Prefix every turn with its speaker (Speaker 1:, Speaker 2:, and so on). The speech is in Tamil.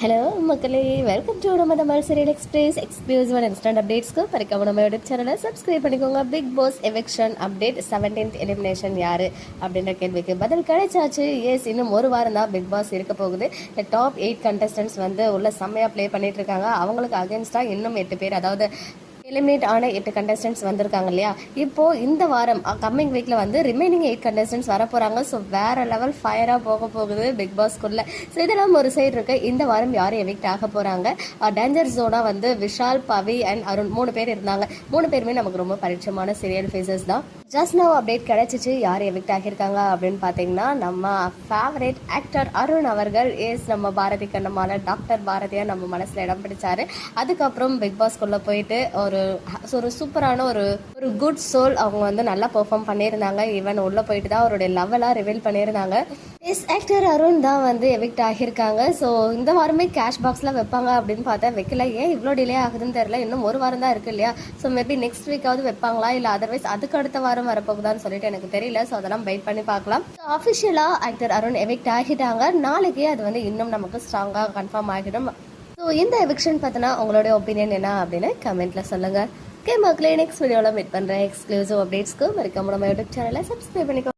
Speaker 1: ஹலோ மக்களே, வெல்கம் டு நம்ம Tamil serial express exclusive and instant அப்டேட்ஸ்க்கு மறக்காம நம்ம யூடியூப் சேனலை சப்ஸ்கிரைப் பண்ணிக்கோங்க. Bigg Boss eviction update 17th elimination யாரு அப்படின்ற கேள்விக்கு பதில் கிடைச்சாச்சு. எஸ், இன்னும் ஒரு வாரம் தான் பிக் பாஸ் இருக்க போகுது. டாப் 8 கண்டஸ்டன்ஸ் வந்து உள்ள செம்மையாக ப்ளே பண்ணிட்டு இருக்காங்க. அவங்களுக்கு அகேன்ஸ்டாக இன்னும் 8 பேர், அதாவது எலிமினேட் ஆன 8 கண்டஸ்டன்ஸ் வந்திருக்காங்க இல்லையா. இப்போ இந்த வாரம் கம்மிங் வீக்ல வந்து ரிமைனிங் 8 கண்டஸ்டன்ஸ் வர போறாங்க. ஸோ வேற லெவல் ஃபயரா போக போகுது பிக் பாஸ்க்குள்ள. ஸோ இதெல்லாம் ஒரு சைடு இருக்கு. இந்த வாரம் யாரும் எவிக்ட் ஆக போறாங்க? டேஞ்சர் ஜோனா வந்து விஷால், பவி அண்ட் அருண் 3 பேர் இருந்தாங்க. 3 பேருமே நமக்கு ரொம்ப பரிச்சயமான சீரியல் ஃபேஸஸ் தான். ஜஸ்ட் நவ் அப்டேட் கிடைச்சிச்சு. யார் எவிக்ட் ஆகியிருக்காங்க அப்படின்னு பார்த்தீங்கன்னா, நம்ம ஃபேவரேட் ஆக்டர் அருண் அவர்கள். எஸ், நம்ம பாரதி கண்ணம்மால டாக்டர் பாரதியா நம்ம மனசுல இடம் பிடிச்சாரு. அதுக்கப்புறம் பிக் பாஸ்க்குள்ள போயிட்டு ஒரு சூப்பரான ஒரு குட் சோல் அவங்க வந்து நல்லா பெர்ஃபார்ம் பண்ணியிருந்தாங்க. ஈவன் உள்ள போயிட்டு தான் அவருடைய லெவலாக ரிவீல் பண்ணியிருந்தாங்க. எஸ், ஆக்டர் அருண் தான் வந்து எவிக்ட் ஆகியிருக்காங்க. ஸோ இந்த வாரமே கேஷ் பாக்ஸ்லாம் வைப்பாங்க அப்படின்னு பார்த்தா வைக்கல. ஏன் இவ்வளோ டிலே ஆகுதுன்னு தெரியல. இன்னும் ஒரு வாரம் தான் இருக்கு இல்லையா. ஸோ மேபி நெக்ஸ்ட் வீக்காவது வைப்பாங்களா, இல்லை அதர்வைஸ் அதுக்கு அடுத்த வாரம் வரப்போகுதான்னு சொல்லிட்டு எனக்கு தெரியல. ஸோ அதெல்லாம் வெயிட் பண்ணி பார்க்கலாம். ஸோ அஃபிஷியலாக ஆக்டர் அருண் எவிக்ட் ஆகிட்டாங்க. நாளைக்கே அது வந்து இன்னும் நமக்கு ஸ்ட்ராங்காக கன்ஃபார்ம் ஆகிடும். ஸோ இந்த எவிக்ஷன் பார்த்தினா உங்களுடைய ஒப்பீனியன் என்ன அப்படின்னு கமெண்ட்டில் சொல்லுங்கள். ஓகே மக்களே, நெக்ஸ்ட் வீடியோவில் மீட் பண்ணுறேன். எக்ஸ்க்ளூசிவ் அப்டேட்ஸ்க்கு மறக்காம நம்ம யூடியூப் சேனலை சப்ஸ்கிரைப் பண்ணிக்கோ.